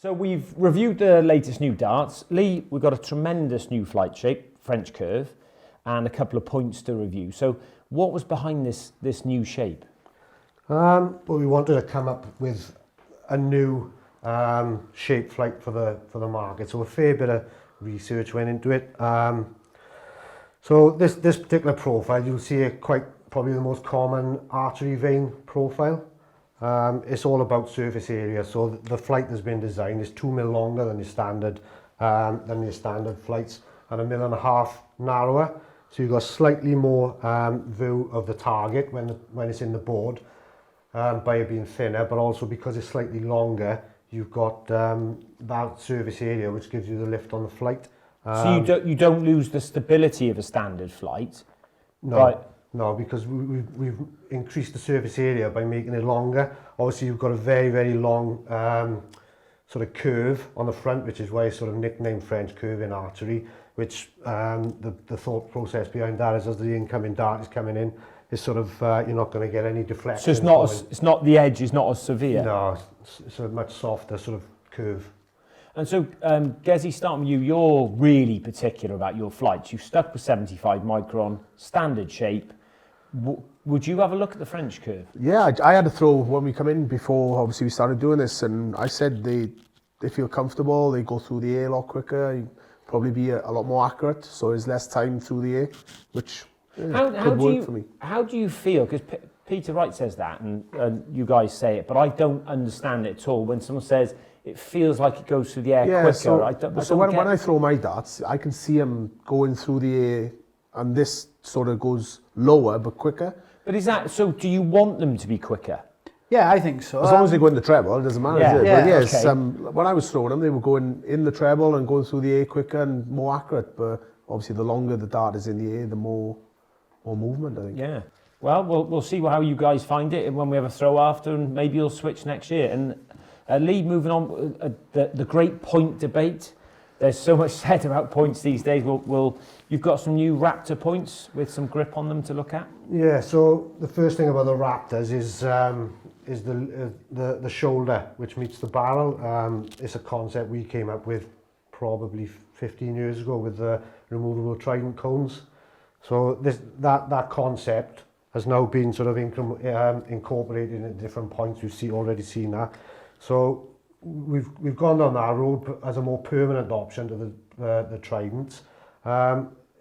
So we've reviewed the latest new darts. Lee, we've got a tremendous new flight shape, French curve, and a couple of points to review. So what was behind this new shape? Well, we wanted to come up with a new shape flight for the market. So a fair bit of research went into it. So this particular profile, you'll see it quite probably the most common archery vein profile. It's all about surface area. So the flight has been designed is 2 mil longer than your standard flights, and 1.5 mil narrower. So you've got slightly more view of the target when it's in the board by it being thinner, but also because it's slightly longer, you've got that surface area which gives you the lift on the flight. So you don't lose the stability of a standard flight? No. Right. No, because we've increased the surface area by making it longer. Obviously, you've got a very, very long sort of curve on the front, which is why it's sort of nicknamed French curve in archery, which the thought process behind that is as the incoming dart is coming in, it's sort of, you're not going to get any deflection. So it's not the edge is not as severe? No, it's a much softer sort of curve. And so, Gezi, starting with you, you're really particular about your flights. You've stuck with 75 micron, standard shape. Would you have a look at the French curve? Yeah, I had to throw when we come in before, obviously we started doing this, and I said they feel comfortable, they go through the air a lot quicker, you probably be a lot more accurate, so there's less time through the air, which could work for me. How do you feel? Because Peter Wright says that, and you guys say it, but I don't understand it at all. When someone says it feels like it goes through the air quicker, so when I throw my darts, I can see them going through the air, and this sort of goes lower but quicker. But is that so? Do you want them to be quicker? Yeah, I think so. As long as they go in the treble, it doesn't matter, yeah, is it? Yeah, but yes, okay. when I was throwing them, they were going in the treble and going through the air quicker and more accurate. But obviously, the longer the dart is in the air, the more movement, I think. Yeah. Well, we'll see how you guys find it when we have a throw after, and maybe you'll switch next year. And Lee, moving on, the great point debate. There's so much said about points these days. You've got some new Raptor points with some grip on them to look at. Yeah. So the first thing about the Raptors is the shoulder which meets the barrel. It's a concept we came up with probably 15 years ago with the removable trident cones. So that concept has now been sort of incorporated in different points. We've already seen that. So we've gone down that road as a more permanent option to the tridents.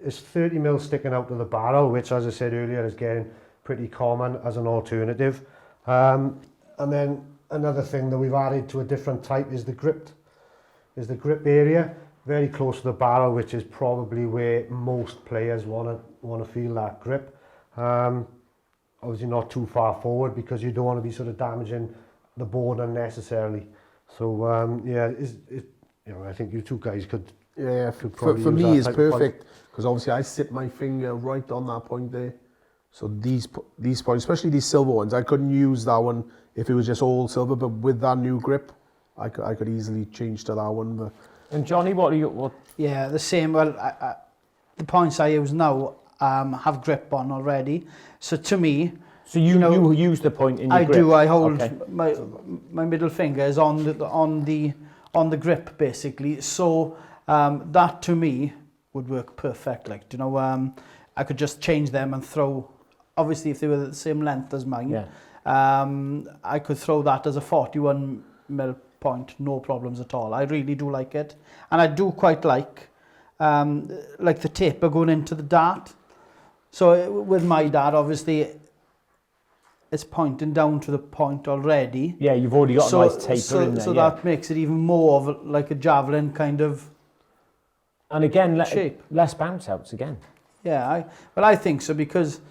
It's 30 mil sticking out of the barrel, which, as I said earlier, is getting pretty common as an alternative. And then another thing that we've added to a different type is the grip area, very close to the barrel, which is probably where most players want to feel that grip. Obviously not too far forward because you don't want to be sort of damaging the board unnecessarily. So I think you two guys could. Yeah, for me it's perfect because obviously I sit my finger right on that point there. So these points, especially these silver ones, I couldn't use that one if it was just all silver. But with that new grip, I could easily change to that one. But. And Jonny, what? Yeah, the same. Well, the points I use now have grip on already. So to me, so you use the point in your grip? I do. I hold my middle finger is on the grip basically. So that to me would work perfect. Like, I could just change them and throw. Obviously, if they were the same length as mine, I could throw that as a 41 mil point, no problems at all. I really do like it, and I do quite like the taper going into the dart. So with my dart, obviously, it's pointing down to the point already. Yeah, you've already got a nice taper in there. So that makes it even more of like a javelin kind of. And again, shape. Less bounce outs again. Yeah, I think so because,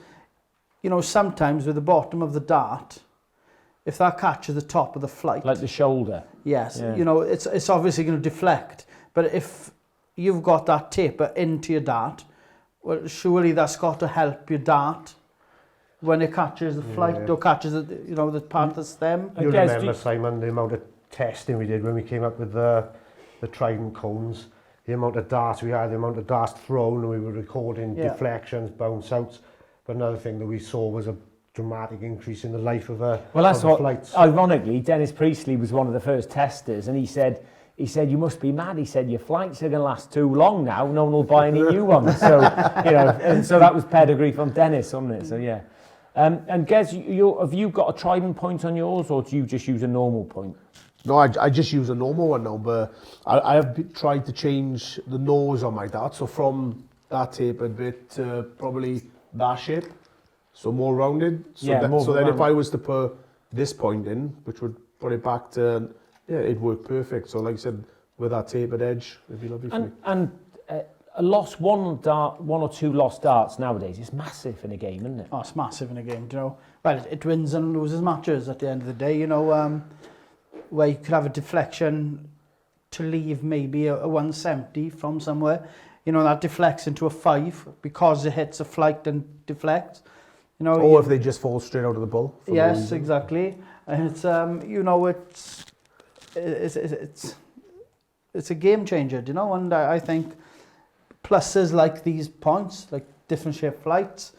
sometimes with the bottom of the dart, if that catches the top of the flight, like the shoulder. Yes, it's obviously going to deflect. But if you've got that taper into your dart, well, surely that's got to help your dart when it catches the flight or catches the part of the stem. You remember, Simon, the amount of testing we did when we came up with the trident cones, the amount of darts we had, the amount of darts thrown, and we were recording deflections, bounce outs. But another thing that we saw was a dramatic increase in the life of a Well, that's what, flights. ironically, Dennis Priestley was one of the first testers, and he said he said, you must be mad. He said, your flights are going to last too long now. No one will buy any new ones. So, and so that was pedigree from Dennis, wasn't it? So, yeah. And Gez, have you got a Trident point on yours, or do you just use a normal point? No, I just use a normal one now, but I have tried to change the nose on my dart. So from that tapered bit to probably that shape, so more rounded. So, then if I was to put this point in, which would put it back to, it'd work perfect. So like I said, with that tapered edge, it'd be lovely for me. And a lost one or two lost darts nowadays is massive in a game, isn't it? Oh, it's massive in a game, Well, it wins and loses matches at the end of the day, where you could have a deflection to leave maybe a 170 from somewhere. That deflects into a 5 because it hits a flight and deflects. Or if they just fall straight out of the bull. Yes, exactly. And it's it's a game changer, and I think pluses like these points, like different shaped flights,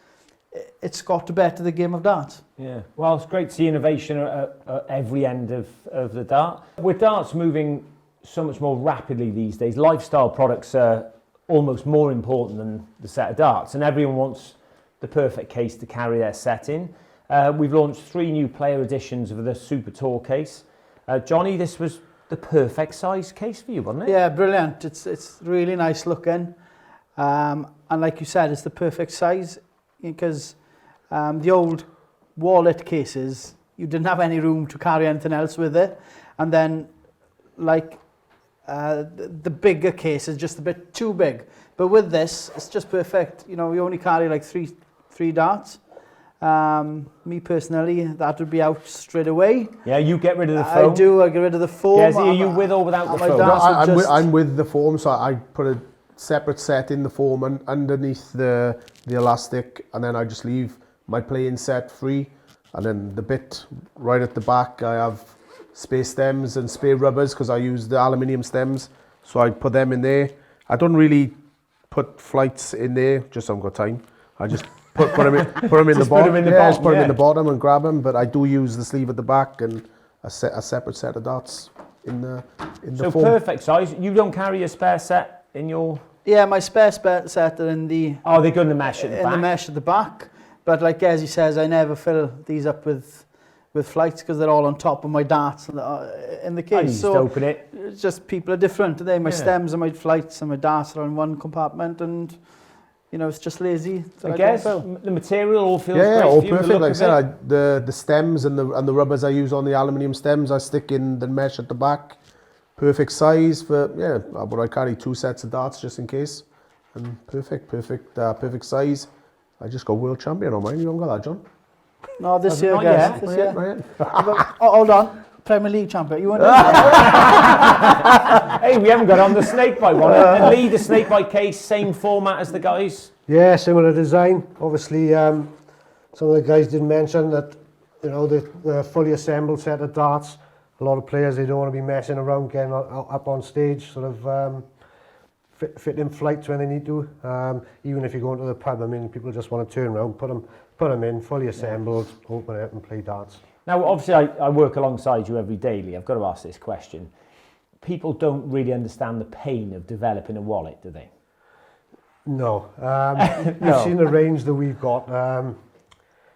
it's got to better the game of darts. Yeah, well, it's great to see innovation at every end of the dart. With darts moving so much more rapidly these days, lifestyle products are almost more important than the set of darts, and everyone wants the perfect case to carry their set in. We've launched 3 new player editions of the Super Tour case. Jonny, this was the perfect size case for you, wasn't it? Yeah, brilliant. It's really nice looking. And like you said, it's the perfect size because the old wallet cases, you didn't have any room to carry anything else with it. And then the bigger case is just a bit too big. But with this, it's just perfect. You only carry like three darts. Me personally, that would be out straight away. Yeah, you get rid of the foam. I do, I get rid of the foam. Yes, are you with or without the foam? No, I'm with the foam, so I put a separate set in the foam and underneath the elastic, and then I just leave my playing set free. And then the bit right at the back, I have spare stems and spare rubbers because I use the aluminium stems, so I put them in there. I don't really put flights in there, just haven't got time. I just put them in the bottom. Just put them in the bottom and grab them. But I do use the sleeve at the back and a separate set of darts in the so foam. Perfect size. You don't carry a spare set in your? Yeah, my spare set are in the. Oh, they go in the mesh at the back. In the mesh at the back. But like Gezi says, I never fill these up with flights because they're all on top of my darts in the case. I need to open it. It's just people are different today. My stems and my flights and my darts are in one compartment, and it's just lazy. I guess the material all feels great. Yeah, all for you, perfect. Like I said, the stems and the rubbers I use on the aluminium stems, I stick in the mesh at the back. Perfect size for but I carry 2 sets of darts just in case, and perfect size. I just got world champion on mine. You haven't got that, John? No, this year, guys. This year. Not yet. Hold on. Premier League champion. You want Hey, we haven't got on the snakebite one. And Lee, the snakebite case, same format as the guys? Yeah, similar design. Obviously, some of the guys did mention that, the fully assembled set of darts, a lot of players, they don't want to be messing around getting up on stage, sort of fit in flights when they need to. Even if you go into the pub, people just want to turn around, put them in, fully assembled, open it and play darts. Now, obviously, I work alongside you every day, Lee. I've got to ask this question. People don't really understand the pain of developing a wallet, do they? No. You've seen the range that we've got.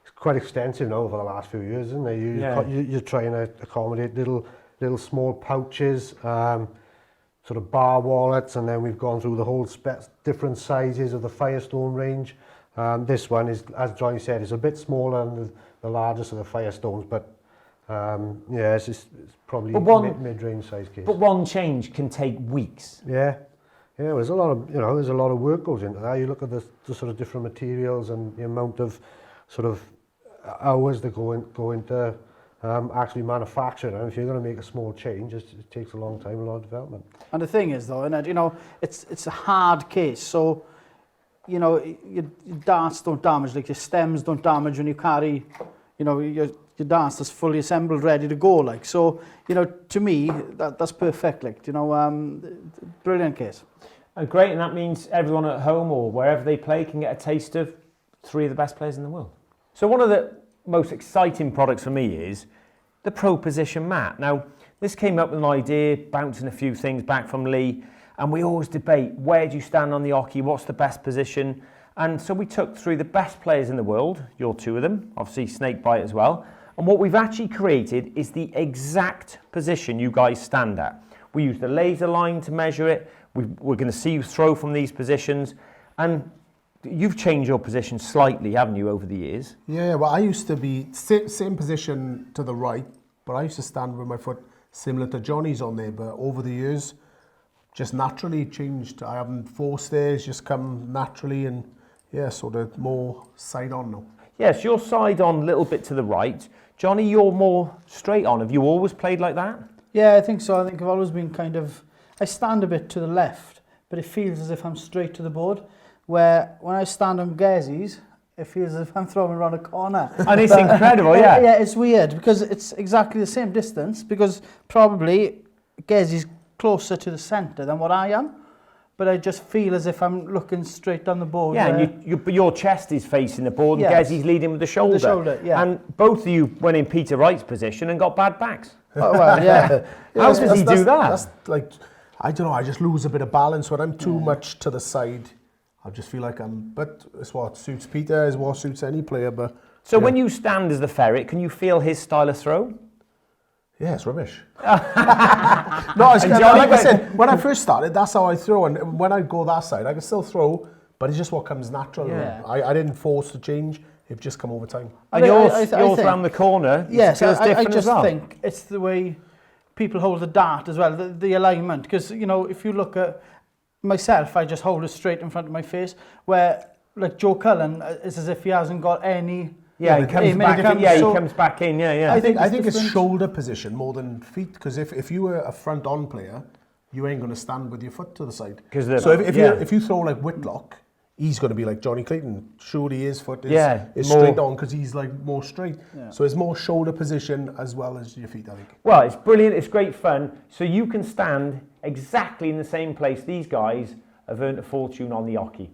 It's quite extensive now over the last few years, isn't it? You're trying to accommodate little small pouches, sort of bar wallets, and then we've gone through the whole different sizes of the Firestone range. This one is, as Jonny said, is a bit smaller than the largest of the Firestones, but it's probably mid-range size case. But one change can take weeks. Yeah, there's a lot of work goes into that. You look at the sort of different materials and the amount of sort of hours that go into actually manufacturing. And if you're going to make a small change, it takes a long time, a lot of development. And the thing is, though, it's a hard case, so your darts don't damage, like your stems don't damage when you carry, your darts that's fully assembled, ready to go, like. So, to me, that's perfect, like, brilliant case. Great, and that means everyone at home or wherever they play can get a taste of 3 of the best players in the world. So one of the most exciting products for me is the Pro Position mat. Now, This came up with an idea, bouncing a few things back from Lee, and we always debate, where do you stand on the hockey, what's the best position? And so we took through the best players in the world, you're two of them, obviously Snakebite as well, and what we've actually created is the exact position you guys stand at. We use the laser line to measure it, we're going to see you throw from these positions, and you've changed your position slightly, haven't you, over the years? Yeah, well, I used to be same position to the right, but I used to stand with my foot similar to Jonny's on there, but over the years, just naturally changed. I haven't forced it, it's just come naturally, and yeah, sort of more side on now. Yes, you're side on a little bit to the right. Jonny, you're more straight on. Have you always played like that? Yeah, I think so. I think I've always been I stand a bit to the left, but it feels as if I'm straight to the board. Where when I stand on Gezzy's, it feels as if I'm throwing around a corner. And it's incredible, yeah. Yeah, it's weird because it's exactly the same distance, because probably Gezzy's closer to the centre than what I am, but I just feel as if I'm looking straight down the board. Yeah, and but your chest is facing the board, and Yes. Gezzy's leading with the shoulder. With the shoulder, yeah. And both of you went in Peter Wright's position and got bad backs. Oh, well, yeah. How does he do that? That's like, I don't know, I just lose a bit of balance when I'm too much to the side. I just feel like but it's what suits Peter, is what suits any player. But So when you stand as the ferret, can you feel his style of throw? yeah, it's rubbish. No, it's like I said, when I first started, that's how I throw, and when I go that side, I can still throw, but it's just what comes natural. Yeah. I didn't force the change; it just come over time. And yours round the corner. Yes, feels I different as just well. think it's the way people hold the dart as well, the alignment. Because, you know, if you look at myself, I just hold it straight in front of my face, where, like, Joe Cullen, it's as if he hasn't got any... Yeah, he comes back in. Yeah, he comes back in. Yeah, yeah. I think it's different. shoulder position more than feet, because if you were a front-on player, you ain't going to stand with your foot to the side. So if you throw like Whitlock, he's going to be like Jonny Clayton. Surely his foot is straight on because he's like more straight. Yeah. So it's more shoulder position as well as your feet, I think. Well, it's brilliant. It's great fun. So you can stand exactly in the same place these guys have earned a fortune on the hockey.